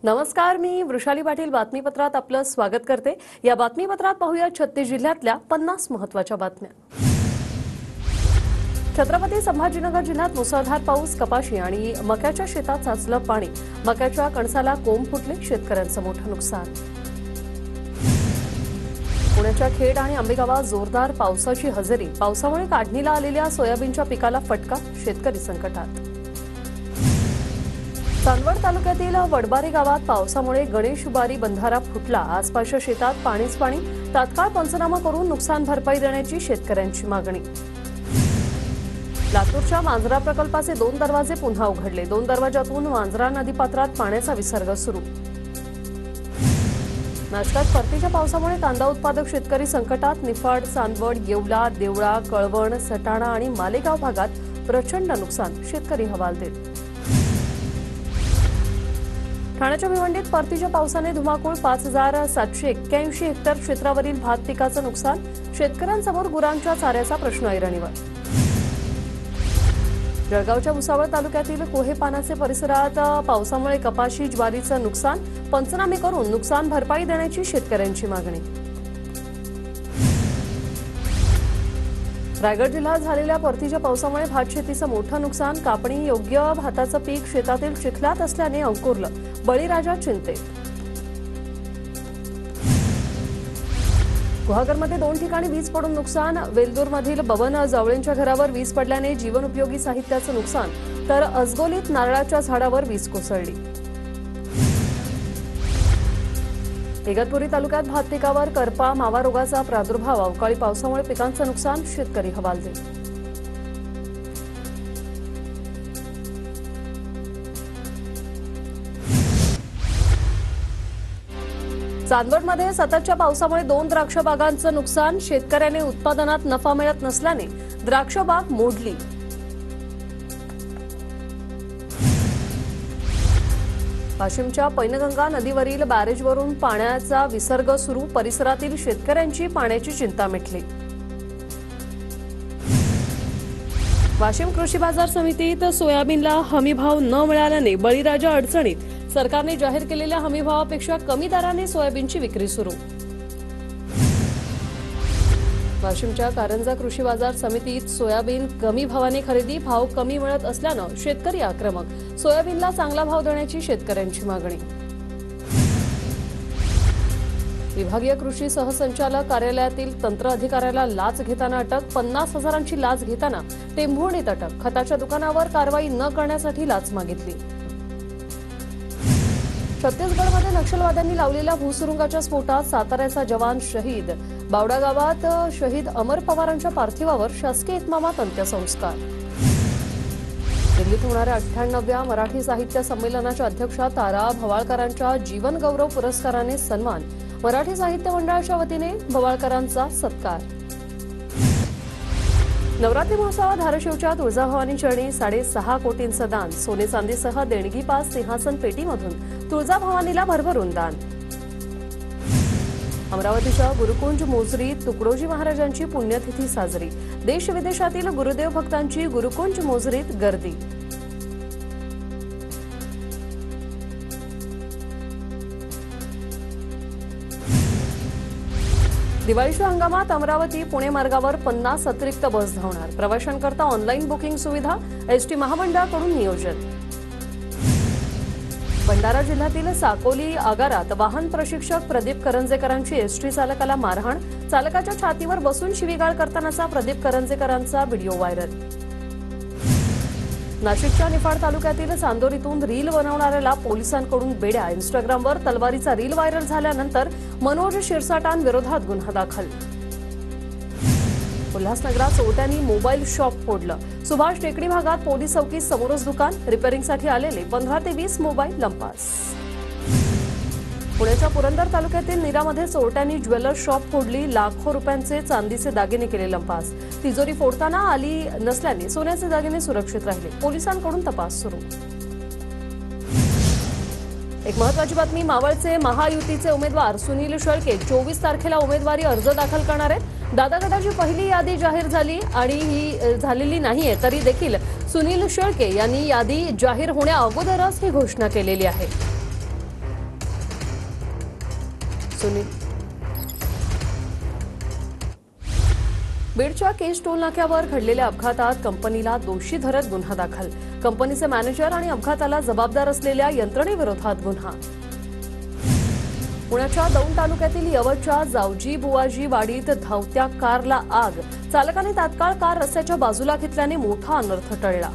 नमस्कार, मी वृषाली पाटील बातमीपत्रात आपलं स्वागत करते। या बातमीपत्रात पाहूया 36 जिल्ह्यातल्या 50 महत्त्वाच्या बातम्या। छत्रपती संभाजीनगर जिल्ह्यात मुसळधार पाऊस, कपाशी आणि मक्याच्या शेतात साचलं पाणी। मक्याच्या कणसाला कोंब फुटले, शेतकऱ्यांचं मोठं नुकसान। पुण्याच्या खेड आणि आंबेगावात जोरदार पावसाची हजेरी। पावसामुळे काढणीला आलेल्या सोयाबीनच्या पिकाला फटका, शेतकरी संकटात। चांदवड तालुक्यातील वडबारी गावात पावसामुळे गणेश बारी बंधारा फुटला। आसपासच्या शेतात पाणीच पाणी। तात्काळ पंचनामा करून नुकसान भरपाई देण्याची शेतकऱ्यांची मागणी। लातूरच्या मांजरा प्रकल्पाचे 2 दरवाजे पुन्हा उघडले। 2 दरवाजातून मांजरा नदीपात्रात पाण्याचा विसर्ग सुरू। नाशकात परतीच्या पावसामुळे कांदा उत्पादक शेतकरी संकटात। निफाड, चांदवड, येवला, देवळा, कळवण, सटाणा आणि मालेगाव भागात प्रचंड नुकसान, शेतकरी हवालदिल। ठाण्याच्या भिवंडीत परतीच्या पावसाने धुमाकूळ। 5781 हेक्टर क्षेत्रावरील भात पिकाचं नुकसान। शेतकऱ्यांसमोर गुरांच्या चाऱ्याचा प्रश्न ऐरणीवर। जळगावच्या भुसावळ तालुक्यातील कोहेपानाचे परिसरात पावसामुळे कपाशी, ज्वारीचं नुकसान। पंचनामे करून नुकसान भरपाई देण्याची शेतकऱ्यांची मागणी। रायगड जिल्ह्यात झालेल्या परतीच्या पावसामुळे भात शेतीचं मोठं नुकसान। कापणी योग्य भाताचं पीक शेतातील चिखलात असल्याने अंकुरलं, बळीराजा चिंतेत। गुहागरमध्ये 2 ठिकाणी वीज पडून नुकसान। वेलदूरमधील बबन जावळेंच्या घरावर वीज पडल्याने जीवनोपयोगी साहित्याचं नुकसान, तर अजगोलीत नारळाच्या झाडावर वीज कोसळली। इगतपुरी तालुक्यात भात पिकावर करपा, मावा रोगाचा प्रादुर्भाव। अवकाळी पावसामुळे पिकांचं नुकसान, शेतकरी हवालदिल। चांदवडमध्ये सततच्या पावसामुळे 2 द्राक्ष बागांचं नुकसान। शेतकऱ्याने उत्पादनात नफा मिळत नसल्याने द्राक्ष बाग मोडली। वाशिमच्या पैनगंगा नदीवरील बॅरेजवरून पाण्याचा विसर्ग सुरू। परिसरातील शेतकऱ्यांची पाण्याची चिंता मिटली। वाशिम कृषी बाजार समितीत सोयाबीनला हमीभाव न मिळाल्याने बळीराजा अडचणीत। सरकारने जाहीर केलेल्या हमीभावापेक्षा कमी दराने सोयाबीनची विक्री सुरू। वाशिमच्या कारंजा कृषी बाजार समितीत सोयाबीन कमी भावाने खरेदी। भाव कमी मिळत असल्यानं शेतकरी आक्रमक। सोयाबीनला चांगला भाव देण्याची शेतकऱ्यांची मागणी। विभागीय कृषी सहसंचालक कार्यालयातील तंत्र अधिकाऱ्याला लाच घेताना अटक। 50,000ची लाच घेताना टेंभुर्णीत अटक। खताच्या दुकानावर कारवाई न करण्यासाठी लाच मागितली। छत्तीसगडमध्ये नक्षलवाद्यांनी लावलेल्या भूसुरुंगाच्या स्फोटात साताऱ्याचा जवान शहीद। बावडा गावात शहीद अमर पवारांच्या पार्थिवावर शासकीय इतमामात अंत्यसंस्कार। दिल्लीत होणाऱ्या 98व्या मराठी साहित्य संमेलनाच्या अध्यक्षा तारा भवाळकरांच्या जीवन गौरव पुरस्काराने सन्मान। मराठी साहित्य मंडळाच्या वतीने भवाळकरांचा सत्कार। नवरात्री महोत्सवात धाराशिवच्या तुळजाभवानी चरणी 6.5 कोटींचं दान। सोने चांदीसह देणगी पास सिंहासन पेटीमधून तुळजाभवानीला भरभरून दान। अमरावतीच्या गुरुकुंज मोजरीत तुकडोजी महाराजांची पुण्यतिथी साजरी। देश विदेशातील गुरुदेव भक्तांची गुरुकुंज मोजरीत गर्दी। दिवाळीच्या हंगामात अमरावती पुणे मार्गावर 50 अतिरिक्त बस धावणार। प्रवाशांकरता ऑनलाईन बुकिंग सुविधा। एसटी महामंडळाकडून नियोजन। भंडारा जिल्ह्यातील साकोली आगारात वाहन प्रशिक्षक प्रदीप करंजेकरांची एसटी चालकाला मारहाण। चालकाच्या छातीवर बसून शिवीगाळ करतानाचा प्रदीप करंजेकरांचा व्हिडिओ व्हायरल। नाशिकच्या निफाड तालुक्यातील चांदोरीतून रील बनवणाऱ्याला पोलिसांकडून बेड्या। इंस्टाग्रामवर तलवारीचा रील व्हायरल झाल्यानंतर मनोज शिरसाटांविरोधात गुन्हा दाखल। उल्हासनगरात चोरट्यांनी मोबाईल शॉप फोडलं। सुभाष टेकडी भागात पोलीस चौकीत समोरच दुकान। रिपेअरिंगसाठी आलेले 15 ते 20 मोबाईल लंपास। पुण्याच्या पुरंदर तालुक्यातील नीरामध्ये चोरट्यांनी ज्वेलर्स शॉप फोडली। लाखो रुपयांचे चांदीचे दागिने केले लंपास। तिजोरी फोडताना आली नसल्याने सोन्याचे दागिने सुरक्षित राहिले। पोलिसांकडून तपास सुरू। एक महत्त्वाची बातमी, मावळचे महायुतीचे उमेदवार सुनील शेळके 24 तारखेला उमेदवारी अर्ज दाखल करणार आहेत। दादा गटाची पहिली यादी जाहीर झाली आणि ही झालेली नाहीये तरी देखील सुनील शेळके यांनी यादी जाहीर होण्या अगोदरच ही घोषणा केलेली आहे। सुनील. बीडच्या केज टोल नाक्यावर घडलेल्या अपघातात कंपनीला दोषी धरत गुन्हा दाखल. कंपनीचे मॅनेजर आणि अपघाताला जबाबदार असलेल्या यंत्रणेविरोधात गुन्हा. पुण्याच्या दौंड तालुक्यातील यवतच्या जावजी बुवाजी वाडीत धावत्या कारला आग. चालकाने तात्काळ कार रस्त्याच्या बाजूला घेतल्याने मोठा अनर्थ टळला.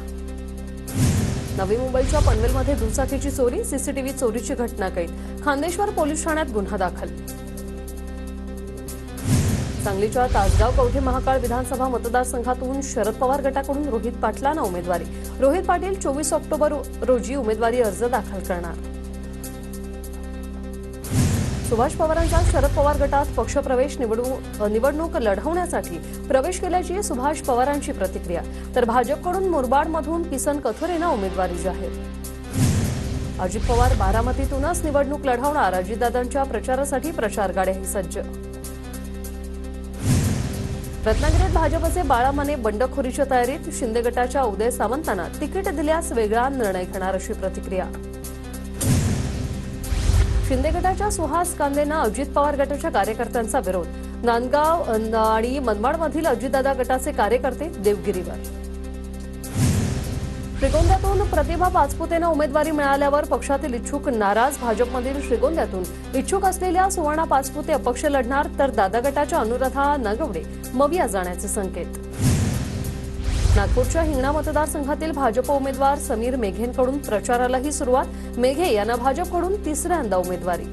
नवी मुंबईच्या पनवेलमध्ये दुचाकीची चोरी, सीसीटीव्ही चोरीची घटना कैद. खांदेश्वर पोलीस ठाण्यात गुन्हा दाखल. सांगलीच्या तासगाव कवठे महाकाळ विधानसभा मतदारसंघातून शरद पवार गटाकडून रोहित पाटलांना उमेदवारी. रोहित पाटील 24 ऑक्टोबर रोजी उमेदवारी अर्ज दाखल करणार. सुभाष पवारांचा शरद पवार गटात पक्षप्रवेश निवडणूक लढवण्यासाठी प्रवेश केल्याची सुभाष पवारांची प्रतिक्रिया. तर भाजपकडून मुरबाडमधून किसन कथोरेंना उमेदवारी जाहीर. अजित पवार बारामतीतूनच निवडणूक लढवणार. अजितदादांच्या प्रचारासाठी प्रचार गाड्याही सज्ज. रत्नागिरीत भाजपचे बाळा माने बंडखोरीच्या तयारीत. शिंदे गटाच्या उदय सामंतांना तिकीट दिल्यास वेगळा निर्णय घेणार अशी प्रतिक्रिया. शिंदे गटाच्या सुहास कांदेंना अजित पवार गटाच्या कार्यकर्त्यांचा विरोध. नांदगाव आणि मनमाडमधील अजितदादा गटाचे कार्यकर्ते देवगिरीवर. श्रीगोंद्यातून प्रतिभा पाचपुतेंना उमेदवारी मिळाल्यावर पक्षातील इच्छुक नाराज. भाजपमधील श्रीगोंद्यातून इच्छुक असलेल्या सुवर्णा पाचपुते अपक्ष लढणार. तर दादा गटाच्या अनुराधा नागवडे मविया जाण्याचे संकेत. नागपूरच्या हिंगणा मतदारसंघातील भाजप उमेदवार समीर मेघेंकडून प्रचारालाही सुरुवात. मेघे यांना भाजपकडून तिसऱ्यांदा उमेदवारी.